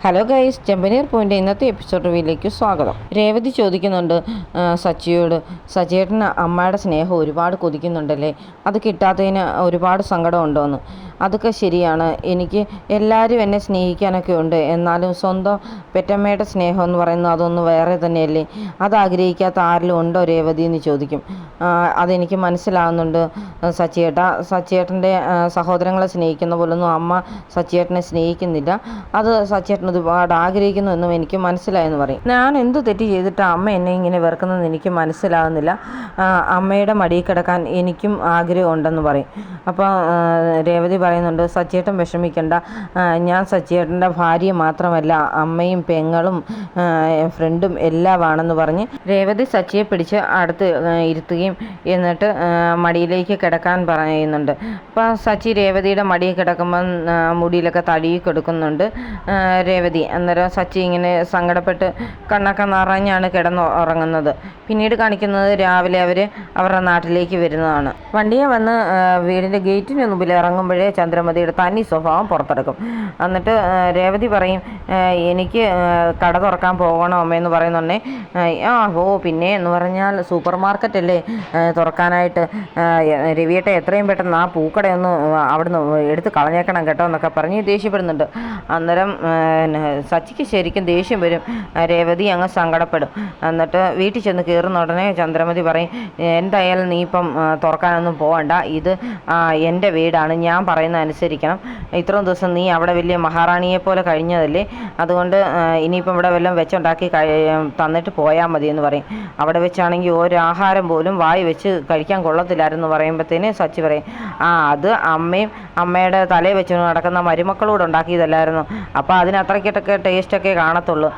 Hello guys, ചെമ്പനീർ പോയിൻ്റെ ഇന്നത്തെ episode റിവ്യൂയിലേക്ക് സ്വാഗതം. രേവതി ചോദിക്കുന്നുണ്ട് സച്ചിയോട്, സച്ചിയേട്ടന് അമ്മയുടെ സ്നേഹം ഒരുപാട് കൊതിക്കുന്നുണ്ടല്ലേ, അത് കിട്ടാത്തതിന് ഒരുപാട് സങ്കടമുണ്ടോയെന്ന്. അതൊക്കെ ശരിയാണ്, എനിക്ക് എല്ലാവരും എന്നെ സ്നേഹിക്കാനൊക്കെ ഉണ്ട്, എന്നാലും സ്വന്തം പെറ്റമ്മയുടെ സ്നേഹം എന്ന് പറയുന്നത് അതൊന്ന് വേറെ തന്നെയല്ലേ, അത് ആഗ്രഹിക്കാത്ത ആരിലും ഉണ്ടോ രേവതി എന്ന് ചോദിക്കും. അതെനിക്ക് മനസ്സിലാകുന്നുണ്ട് സച്ചിയേട്ടൻ്റെ സഹോദരങ്ങളെ സ്നേഹിക്കുന്ന പോലൊന്നും അമ്മ സച്ചിയേട്ടനെ സ്നേഹിക്കുന്നില്ല, അത് സച്ചിയേട്ടൻ ഒരുപാട് ആഗ്രഹിക്കുന്നു എന്നും എനിക്ക് മനസ്സിലായെന്ന് പറയും. ഞാൻ എന്ത് തെറ്റ് ചെയ്തിട്ട് അമ്മ എന്നെ ഇങ്ങനെ വെറുക്കുന്നതെന്ന് എനിക്ക് മനസ്സിലാകുന്നില്ല, അമ്മയുടെ മടിയിൽ കിടക്കാൻ എനിക്കും ആഗ്രഹമുണ്ടെന്ന് പറയും. അപ്പോൾ രേവതി പറയുന്നുണ്ട്, സച്ചിയേട്ടൻ വിഷമിക്കണ്ട, ഞാൻ സച്ചിയേട്ടൻ്റെ ഭാര്യ മാത്രമല്ല അമ്മയും പെങ്ങളും ഫ്രണ്ടും എല്ലാമാണെന്ന് പറഞ്ഞ് രേവതി സച്ചിയെ പിടിച്ച് അടുത്ത് ഇരുത്തുകയും എന്നിട്ട് മടിയിലേക്ക് കിടക്കാൻ പറയുന്നുണ്ട്. അപ്പോൾ സച്ചി രേവതിയുടെ മടിയിൽ കിടക്കുമ്പം മുടിയിലൊക്കെ തടിയിൽ കൊടുക്കുന്നുണ്ട് രേവതി. അന്നേരം സച്ചി ഇങ്ങനെ സങ്കടപ്പെട്ട് കണ്ണൊക്കെ നിറഞ്ഞാണ് കിടന്നുറങ്ങുന്നത്. പിന്നീട് കാണിക്കുന്നത് രാവിലെ അവരുടെ നാട്ടിലേക്ക് വരുന്നതാണ്. വണ്ടിയെ വന്ന് വീടിൻ്റെ ഗേറ്റിന് മുമ്പിൽ ഇറങ്ങുമ്പോഴേ ചന്ദ്രമതിയുടെ തനി സ്വഭാവം പുറത്തെടുക്കും. എന്നിട്ട് രേവതി പറയും, എനിക്ക് കട തുറക്കാൻ പോകണം അമ്മയെന്ന് പറയുന്നുണ്ടേ. പിന്നെ എന്ന് പറഞ്ഞാൽ സൂപ്പർ മാർക്കറ്റല്ലേ തുറക്കാനായിട്ട്, രവിയേട്ട എത്രയും പെട്ടെന്ന് ആ പൂക്കടയൊന്ന് അവിടുന്ന് എടുത്ത് കളഞ്ഞേക്കണം കേട്ടോ എന്നൊക്കെ പറഞ്ഞ് ദേഷ്യപ്പെടുന്നുണ്ട്. അന്നേരം സച്ചിക്ക് ശരിക്കും ദേഷ്യം വരും, രേവതി അങ്ങ് സങ്കടപ്പെടും. എന്നിട്ട് വീട്ടിൽ ചെന്ന് കയറുന്ന ഉടനെ ചന്ദ്രമതി പറയും, എന്തായാലും നീ ഇപ്പം തുറക്കാനൊന്നും പോകണ്ട, ഇത് എൻ്റെ വീടാണ്, ഞാൻ പറയുന്നത് അനുസരിക്കണം, ഇത്രയും ദിവസം നീ അവിടെ വലിയ മഹാറാണിയെ പോലെ കഴിഞ്ഞതല്ലേ, അതുകൊണ്ട് ഇനിയിപ്പം ഇവിടെ വല്ലതും വെച്ചുണ്ടാക്കി തന്നിട്ട് പോയാൽ മതി എന്ന് പറയും. അവിടെ വെച്ചാണെങ്കിൽ ഒരാഹാരം പോലും വായി വെച്ച് കഴിക്കാൻ കൊള്ളത്തില്ലായിരുന്നു പറയുമ്പോഴത്തേന് സച്ചി പറയും, അത് അമ്മയുടെ തലയിൽ വെച്ച് നടക്കുന്ന മരുമക്കളോട് ഉണ്ടാക്കിയതല്ലായിരുന്നു, അപ്പോൾ അതിനത്രയ്ക്കൊക്കെ ടേസ്റ്റൊക്കെ കാണത്തുള്ളൂ,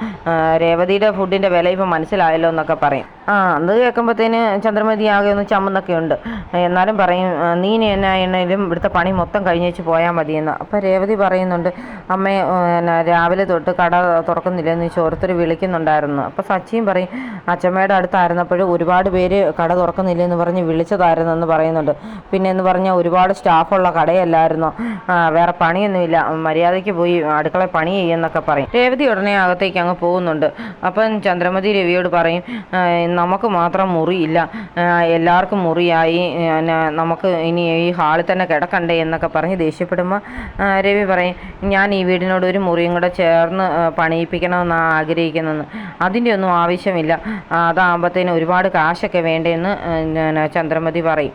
രേവതിയുടെ ഫുഡിൻ്റെ വില ഇപ്പം മനസ്സിലായല്ലോ എന്നൊക്കെ പറയും. അത് കേൾക്കുമ്പോഴത്തേന് ചന്ദ്രമതി ആകെ ഒന്ന് ചമ്മുന്നൊക്കെ ഉണ്ട്. എന്നാലും പറയും, നീ എന്നായാലും ഇവിടുത്തെ പണി മൊത്തം കഴിഞ്ഞ് വെച്ച് പോയാൽ മതിയെന്ന്. അപ്പോൾ രേവതി പറയുന്നുണ്ട്, അമ്മേ രാവിലെ തൊട്ട് കട തുറക്കുന്നില്ലെന്ന് വെച്ച് ഓരോരുത്തർ വിളിക്കുന്നുണ്ടായിരുന്നു. അപ്പോൾ സച്ചിയും പറയും, അച്ഛമ്മയുടെ അടുത്തായിരുന്നപ്പോഴും ഒരുപാട് പേര് കട തുറക്കുന്നില്ലെന്ന് പറഞ്ഞ് വിളിച്ചതായിരുന്നെന്ന് പറയുന്നുണ്ട്. പിന്നെ എന്ന് പറഞ്ഞാൽ ഒരുപാട് സ്റ്റാഫുള്ള കടയല്ലായിരുന്നോ, വേറെ പണിയൊന്നുമില്ല, മര്യാദയ്ക്ക് പോയി അടുക്കള പണി ചെയ്യുന്നൊക്കെ പറയും. രേവതി ഉടനെ അകത്തേക്ക് അങ്ങ് പോകുന്നുണ്ട്. അപ്പം ചന്ദ്രമതി രവിയോട് പറയും, നമുക്ക് മാത്രം മുറിയില്ല, എല്ലാവർക്കും മുറിയായി, നമുക്ക് ഇനി ഈ ഹാളിൽ തന്നെ കിടക്കണ്ടേ എന്നൊക്കെ പറഞ്ഞ് ദേഷ്യപ്പെടുമ്പോൾ രവി പറയും, ഞാൻ ഈ വീടിനോട് ഒരു മുറിയും കൂടെ ചേർന്ന് പണിയിപ്പിക്കണമെന്നാണ് ആഗ്രഹിക്കുന്നതെന്ന്. അതിൻ്റെ ഒന്നും ആവശ്യമില്ല, അതാകുമ്പോഴത്തേന് ഒരുപാട് കാശൊക്കെ വേണ്ടതെന്ന് ചന്ദ്രമതി പറയും.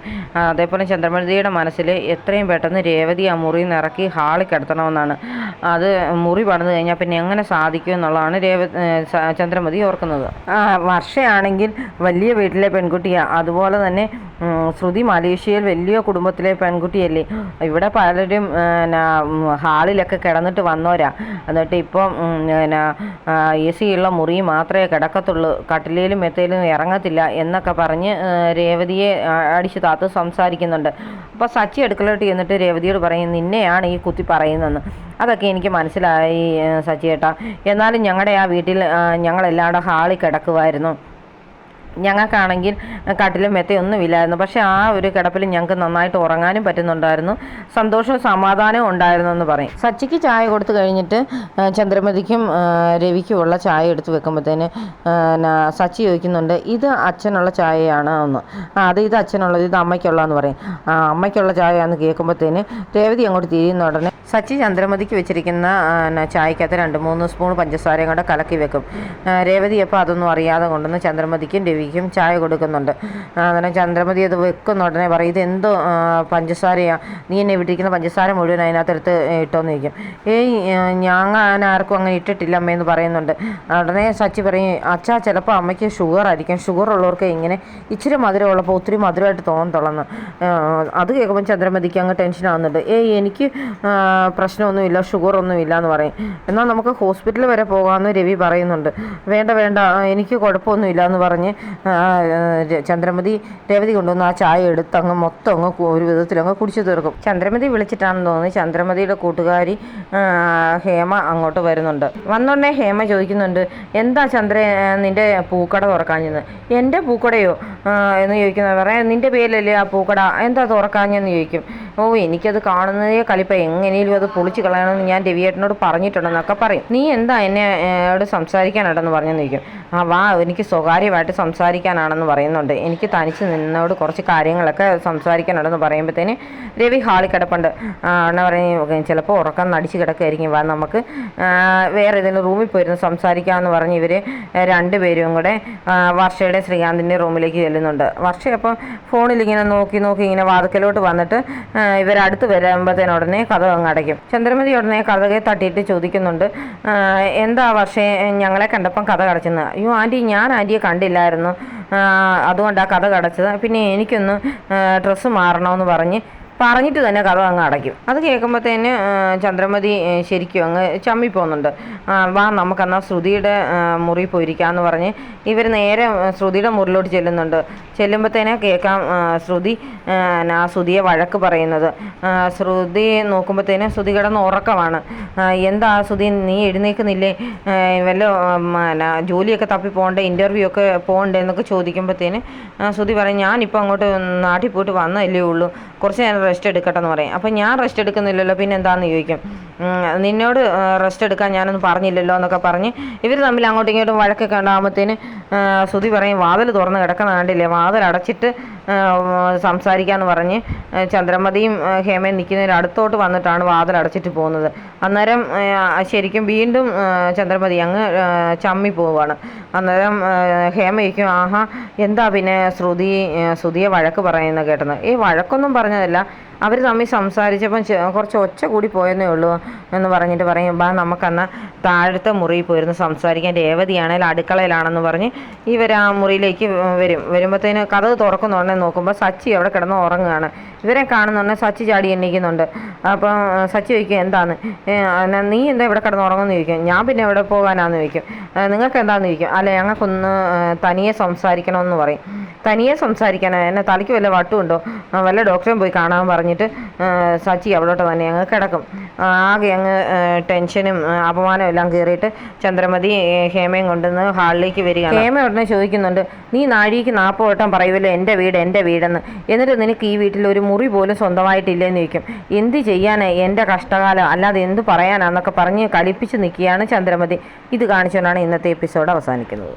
അതേപോലെ ചന്ദ്രമതിയുടെ മനസ്സിൽ എത്രയും പെട്ടെന്ന് രേവതി ആ മുറിയിൽ നിന്ന് ഇറക്കി ഹാളിൽ കിടത്തണമെന്നാണ്. അത് മുറി പണിത് കഴിഞ്ഞാൽ പിന്നെ എങ്ങനെ സാധിക്കും എന്നുള്ളതാണ് ചന്ദ്രമതി ഓർക്കുന്നത്. വർഷയാണെങ്കിൽ വലിയ വീട്ടിലെ പെൺകുട്ടിയാണ്, അതുപോലെ തന്നെ ശ്രുതി മലേഷ്യയിൽ വലിയ കുടുംബത്തിലെ പെൺകുട്ടിയല്ലേ, ഇവിടെ പലരും ഹാളിലൊക്കെ കിടന്നിട്ട് വന്നോരാ, എന്നിട്ട് ഇപ്പം AC ഉള്ള മുറി മാത്രമേ കിടക്കത്തുള്ളൂ, കട്ടിലേലും മെത്തയിലും ഇറങ്ങത്തില്ല എന്നൊക്കെ പറഞ്ഞ് രേവതിയെ അടിച്ചു താത്ത് സംസാരിക്കുന്നുണ്ട്. അപ്പോൾ സച്ചി അടുക്കളയിട്ട് ചെന്നിട്ട് രേവതിയോട് പറയും, നിന്നെയാണ് ഈ കുത്തി പറയുന്നതെന്ന്. അതൊക്കെ എനിക്ക് മനസ്സിലായി സച്ചിയേട്ടാ, എന്നാലും ഞങ്ങളുടെ ആ വീട്ടിൽ ഞങ്ങളെല്ലാവരുടെ ഹാളിൽ കിടക്കുമായിരുന്നു, ഞങ്ങൾക്കാണെങ്കിൽ കട്ടിലും മെത്തയൊന്നും ഇല്ലായിരുന്നു, പക്ഷേ ആ ഒരു കിടപ്പിൽ ഞങ്ങൾക്ക് നന്നായിട്ട് ഉറങ്ങാനും പറ്റുന്നുണ്ടായിരുന്നു, സന്തോഷവും സമാധാനവും ഉണ്ടായിരുന്നു എന്ന് പറയും. സച്ചിക്ക് ചായ കൊടുത്തു കഴിഞ്ഞിട്ട് ചന്ദ്രമതിക്കും രവിക്കും ഉള്ള ചായ എടുത്ത് വെക്കുമ്പോഴത്തേന് സച്ചി ചോദിക്കുന്നുണ്ട്, ഇത് അച്ഛനുള്ള ചായയാണ് എന്ന്. അത് ഇത് അച്ഛനുള്ളത്, ഇത് അമ്മയ്ക്കുള്ളതെന്ന് പറയും. അമ്മയ്ക്കുള്ള ചായയാണെന്ന് കേൾക്കുമ്പോഴത്തേന് രേവതി അങ്ങോട്ട് തിരിയുന്ന ഉടനെ സച്ചി ചന്ദ്രമതിക്ക് വെച്ചിരിക്കുന്ന ചായക്കകത്ത് 2-3 സ്പൂൺ പഞ്ചസാരയും കൂടെ കലക്കി വെക്കും. രേവതി അപ്പോൾ അതൊന്നും അറിയാതെ കൊണ്ടുവന്ന് ചന്ദ്രമതിക്കും രവിക്കും ചായ കൊടുക്കുന്നുണ്ട്. അങ്ങനെ ചന്ദ്രമതി അത് വെക്കുന്ന ഉടനെ പറയും, ഇതെന്തോ പഞ്ചസാരയാണ്, നീ എന്നെ വിട്ടിരിക്കുന്ന പഞ്ചസാര മുഴുവൻ അതിനകത്തെടുത്ത് ഇട്ടോന്ന് ചോദിക്കും. ഞാൻ ആർക്കും അങ്ങനെ ഇട്ടിട്ടില്ല അമ്മയെന്ന് പറയുന്നുണ്ട്. ഉടനെ സച്ചി പറയും, അച്ഛാ ചിലപ്പോൾ അമ്മയ്ക്ക് ഷുഗർ ആയിരിക്കും, ഷുഗർ ഉള്ളവർക്ക് ഇങ്ങനെ ഇച്ചിരി മധുരമുള്ളപ്പോൾ ഒത്തിരി മധുരമായിട്ട് തോന്നത്തുള്ളെന്ന്. അത് കേൾക്കുമ്പോൾ ചന്ദ്രമതിക്ക് അങ്ങ് ടെൻഷൻ ആവുന്നുണ്ട്. എനിക്ക് പ്രശ്നമൊന്നുമില്ല, ഷുഗറൊന്നുമില്ല എന്ന് പറയും. എന്നാൽ നമുക്ക് ഹോസ്പിറ്റലിൽ വരെ പോകാമെന്ന് രവി പറയുന്നുണ്ട്. വേണ്ട എനിക്ക് കുഴപ്പമൊന്നുമില്ല എന്ന് പറഞ്ഞ് ചന്ദ്രമതി രേവതി കൊണ്ടുവന്ന് ആ ചായ എടുത്ത് അങ്ങ് മൊത്തം അങ്ങ് ഒരു വിധത്തിലങ്ങ് കുടിച്ചു തീർക്കും. ചന്ദ്രമതി വിളിച്ചിട്ടാണെന്ന് തോന്നി ചന്ദ്രമതിയുടെ കൂട്ടുകാരി ഹേമ അങ്ങോട്ട് വരുന്നുണ്ട്. വന്നോടനെ ഹേമ ചോദിക്കുന്നുണ്ട്, എന്താ ചന്ദ്ര നിൻ്റെ പൂക്കട തുറക്കാഞ്ഞെന്ന്. എൻ്റെ പൂക്കടയോ എന്ന് ചോദിക്കുന്നത്. പറയാം, നിൻ്റെ പേരിലല്ലേ ആ പൂക്കട, എന്താ തുറക്കാഞ്ഞെന്ന് ചോദിക്കും. എനിക്കത് കാണുന്നതേ കലിപ്പ, എങ്ങനെയും എങ്ങനെയും അത് പൊളിച്ച് കളയണമെന്ന് ഞാൻ രവിയേട്ടനോട് പറഞ്ഞിട്ടുണ്ടെന്നൊക്കെ പറയും. നീ എന്താ എന്നോട് സംസാരിക്കാനാണെന്ന് പറഞ്ഞെന്ന് ചോദിക്കും. ആ വാ, എനിക്ക് സ്വകാര്യമായിട്ട് സംസാരിക്കാനാണെന്ന് പറയുന്നുണ്ട്. എനിക്ക് തനിച്ച് നിന്നോട് കുറച്ച് കാര്യങ്ങളൊക്കെ സംസാരിക്കാനുണ്ടെന്ന് പറയുമ്പോഴത്തേന് രവി ഹാളിൽ കിടപ്പുണ്ട്. എന്നാ പറയും, ചിലപ്പോൾ ഉറക്കം നടിച്ച് കിടക്കുമായിരിക്കും, വാ നമുക്ക് വേറെ ഏതെങ്കിലും റൂമിൽ പോയിരുന്ന് സംസാരിക്കാമെന്ന് പറഞ്ഞ് ഇവർ രണ്ടുപേരും കൂടെ വർഷയുടെ ശ്രീകാന്തിൻ്റെ റൂമിലേക്ക് ചെല്ലുന്നുണ്ട്. വർഷ അപ്പം ഫോണിലിങ്ങനെ നോക്കി ഇങ്ങനെ വാതിക്കലോട്ട് വന്നിട്ട് ഇവരടുത്ത് വരുമ്പോഴത്തേനുടനെ കഥ അങ്ങ് അടയ്ക്കും. ചന്ദ്രമതി ഉടനെ കഥകെ തട്ടിയിട്ട് ചോദിക്കുന്നുണ്ട്, എന്താ വർഷേ ഞങ്ങളെ കണ്ടപ്പം കഥ കടച്ചെന്ന്. അയ്യോ ആൻറ്റി, ഞാൻ ആൻറ്റിയെ കണ്ടില്ലായിരുന്നു, അതുകൊണ്ടാണ് കഥ കടച്ചത്. പിന്നെ എനിക്കൊന്ന് ഡ്രസ്സ് മാറണമെന്ന് പറഞ്ഞിട്ട് തന്നെ കഥ അങ്ങ് അടയ്ക്കും. അത് കേൾക്കുമ്പോഴത്തേന് ചന്ദ്രമതി ശരിക്കും അങ്ങ് ചമ്മിപ്പോകുന്നുണ്ട്. വാ നമുക്കെന്നാൽ ശ്രുതിയുടെ മുറി പോയിരിക്കാമെന്ന് പറഞ്ഞ് ഇവർ നേരെ ശ്രുതിയുടെ മുറിലോട്ട് ചെല്ലുമ്പോഴത്തേനെ കേൾക്കാം ശ്രുതിയെ വഴക്ക് പറയുന്നത്. ശ്രുതി നോക്കുമ്പോഴത്തേന് ശ്രുതി കിടന്ന് ഉറക്കമാണ്. എന്താ ശ്രുതി, നീ എഴുന്നേൽക്കുന്നില്ലേ, വല്ല ജോലിയൊക്കെ തപ്പി പോകണ്ടേ, ഇൻ്റർവ്യൂ ഒക്കെ പോകണ്ടേ എന്നൊക്കെ ചോദിക്കുമ്പോഴത്തേന് ശ്രുതി പറയും, ഞാനിപ്പോൾ അങ്ങോട്ട് നാട്ടിൽ പോയിട്ട് വന്നതല്ലേ ഉള്ളൂ, കുറച്ച് നേരം റെസ്റ്റ് എടുക്കട്ടെ എന്ന് പറയും. അപ്പം ഞാൻ റെസ്റ്റ് എടുക്കുന്നില്ലല്ലോ, പിന്നെ എന്താണെന്ന് ചോദിക്കും. നിന്നോട് റെസ്റ്റ് എടുക്കാൻ ഞാനൊന്നും പറഞ്ഞില്ലല്ലോ എന്നൊക്കെ പറഞ്ഞ് ഇവർ തമ്മിൽ അങ്ങോട്ടും ഇങ്ങോട്ടും വഴക്കൊക്കെ ഉണ്ടാകുമ്പോഴത്തേന് ശ്രുതി പറയും, വാതിൽ തുറന്ന് കിടക്കുന്ന കണ്ടില്ലേ, വാതിൽ അടച്ചിട്ട് സംസാരിക്കാമെന്ന് പറഞ്ഞ് ചന്ദ്രമതിയും ഹേമയും നിൽക്കുന്നതിന് അടുത്തോട്ട് വന്നിട്ടാണ് വാതിൽ അടച്ചിട്ട് പോകുന്നത്. അന്നേരം ശരിക്കും വീണ്ടും ചന്ദ്രമതി അങ്ങ് ചമ്മി പോവുകയാണ്. അന്നേരം ഹേമയ്ക്കും, ആഹാ എന്താ പിന്നെ ശ്രുതിയെ വഴക്ക് പറയുന്നത് കേട്ടത്. വഴക്കൊന്നും പറഞ്ഞതല്ല, അവർ തമ്മിൽ സംസാരിച്ചപ്പം കുറച്ച് ഒച്ച കൂടി പോയെന്നേ ഉള്ളൂ എന്ന് പറഞ്ഞിട്ട് പറയും, ബാ നമുക്കെന്നാൽ താഴത്തെ മുറിയിൽ പോയിരുന്ന് സംസാരിക്കാൻ, രേവതിയാണെങ്കിൽ അടുക്കളയിലാണെന്ന് പറഞ്ഞ് ഇവർ ആ മുറിയിലേക്ക് വരുമ്പോഴത്തേന് കഥ തുറക്കുന്നുണ്ടെ നോക്കുമ്പോൾ സച്ചി അവിടെ കിടന്ന് ഉറങ്ങുകയാണ്. ഇവരെ കാണുന്നുണ്ടെ സച്ചി ചാടി എണീക്കുന്നുണ്ട്. അപ്പം സച്ചി ചോദിക്കും, എന്താന്ന്, നീ എന്താ ഇവിടെ കിടന്ന് ഉറങ്ങുമെന്ന് ചോദിക്കും. ഞാൻ പിന്നെ എവിടെ പോകാനാന്ന് ചോദിക്കും. നിങ്ങൾക്ക് എന്താണെന്ന് ചോദിക്കും. അല്ല, ഞങ്ങൾക്കൊന്ന് തനിയെ സംസാരിക്കണമെന്ന് പറയും. തനിയെ സംസാരിക്കാനോ, എന്നെ തലയ്ക്ക് വല്ല വട്ടുമുണ്ടോ, വല്ല ഡോക്ടറെയും പോയി കാണാൻ പറഞ്ഞിട്ട് സച്ചി അവിടോട്ട് തന്നെ അങ്ങ് കിടക്കും. ആകെ അങ്ങ് ടെൻഷനും അപമാനവും എല്ലാം കയറിയിട്ട് ചന്ദ്രമതി ഹേമയും കൊണ്ടുവന്ന് ഹാളിലേക്ക് വരികയാണ്. ഹേമ ഉടനെ ചോദിക്കുന്നുണ്ട്, നീ നാഴിക്ക് 40 വട്ടം പറയുമല്ലോ എൻ്റെ വീടെന്ന്, എന്നിട്ട് നിനക്ക് ഈ വീട്ടിൽ ഒരു മുറി പോലും സ്വന്തമായിട്ടില്ലെന്ന് ചോദിക്കും. എന്ത് ചെയ്യാനാ എൻ്റെ കഷ്ടകാലം, അല്ലാതെ എന്ത് പറയാനാന്നൊക്കെ പറഞ്ഞ് കലിപ്പിച്ച് നിൽക്കുകയാണ് ചന്ദ്രമതി. ഇത് കാണിച്ചുകൊണ്ടാണ് ഇന്നത്തെ എപ്പിസോഡ് അവസാനിക്കുന്നത്.